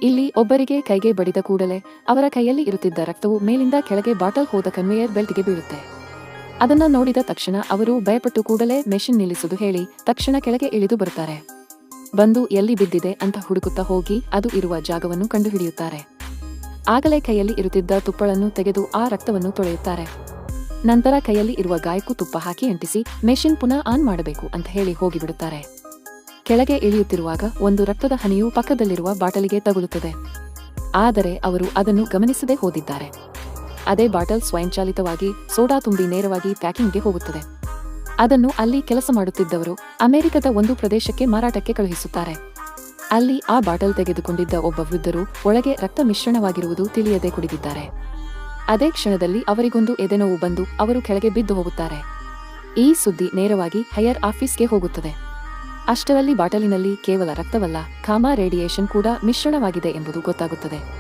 ಇಲ್ಲಿ ಒಬ್ಬರಿಗೆ ಕೈಗೆ ಬಡಿದ ಕೂಡಲೇ ಅವರ ಕೈಯಲ್ಲಿ ಇರುತ್ತಿದ್ದ ರಕ್ತವು ಮೇಲಿಂದ ಕೆಳಗೆ ಬಾಟಲ್ ಹೋದ ಕನ್ವೇಯರ್ ಬೆಲ್ಟ್ಗೆ ಬೀಳುತ್ತೆ. ಅದನ್ನ ನೋಡಿದ ತಕ್ಷಣ ಅವರು ಭಯಪಟ್ಟು ಕೂಡಲೇ ಮೆಷಿನ್ ನಿಲ್ಲಿಸುವುದು ಹೇಳಿ ತಕ್ಷಣ ಕೆಳಗೆ ಇಳಿದು ಬರುತ್ತಾರೆ. ಬಂದು ಎಲ್ಲಿ ಬಿದ್ದಿದೆ ಅಂತ ಹುಡುಕುತ್ತಾ ಹೋಗಿ ಅದು ಇರುವ ಜಾಗವನ್ನು ಕಂಡುಹಿಡಿಯುತ್ತಾರೆ. ಆಗಲೇ ಕೈಯಲ್ಲಿ ಇರುತ್ತಿದ್ದ ತುಪ್ಪಳನ್ನು ತೆಗೆದು ಆ ರಕ್ತವನ್ನು ತೊಳೆಯುತ್ತಾರೆ. ನಂತರ ಕೈಯಲ್ಲಿ ಇರುವ ಗಾಯಕ್ಕೂ ತುಪ್ಪ ಹಾಕಿ ಅಂಟಿಸಿ ಮೆಷಿನ್ ಪುನಃ ಆನ್ ಮಾಡಬೇಕು ಅಂತ ಹೇಳಿ ಹೋಗಿಬಿಡುತ್ತಾರೆ. ಕೆಳಗೆ ಇಳಿಯುತ್ತಿರುವಾಗ ಒಂದು ರಕ್ತದ ಹನಿಯು ಪಕ್ಕದಲ್ಲಿರುವ ಬಾಟಲಿಗೆ ತಗುಲುತ್ತದೆ. ಆದರೆ ಅವರು ಅದನ್ನು ಗಮನಿಸದೆ ಹೋದಿದ್ದಾರೆ. ಅದೇ ಬಾಟಲ್ ಸ್ವಯಂಚಾಲಿತವಾಗಿ ಸೋಡಾ ತುಂಬಿ ನೇರವಾಗಿ ಪ್ಯಾಕಿಂಗ್ಗೆ ಹೋಗುತ್ತದೆ. ಅದನ್ನು ಅಲ್ಲಿ ಕೆಲಸ ಮಾಡುತ್ತಿದ್ದವರು ಅಮೆರಿಕದ ಒಂದು ಪ್ರದೇಶಕ್ಕೆ ಮಾರಾಟಕ್ಕೆ ಕಳುಹಿಸುತ್ತಾರೆ. ಅಲ್ಲಿ ಆ ಬಾಟಲ್ ತೆಗೆದುಕೊಂಡಿದ್ದ ಒಬ್ಬ ವೃದ್ಧರು ಒಳಗೆ ರಕ್ತ ಮಿಶ್ರಣವಾಗಿರುವುದು ತಿಳಿಯದೆ ಕುಡಿದಿದ್ದಾರೆ. ಅದೇ ಕ್ಷಣದಲ್ಲಿ ಅವರಿಗೊಂದು ಎದೆನೋವು ಬಂದು ಅವರು ಕೆಳಗೆ ಬಿದ್ದು ಹೋಗುತ್ತಾರೆ. ಈ ಸುದ್ದಿ ನೇರವಾಗಿ ಹೈಯರ್ ಆಫೀಸ್ಗೆ ಹೋಗುತ್ತದೆ. ಅಷ್ಟರಲ್ಲಿ ಬಾಟಲಿನಲ್ಲಿ ಕೇವಲ ರಕ್ತವಲ್ಲ, ಕಾಮಾ ರೇಡಿಯೇಷನ್ ಕೂಡ ಮಿಶ್ರಣವಾಗಿದೆ ಎಂಬುದು ಗೊತ್ತಾಗುತ್ತದೆ.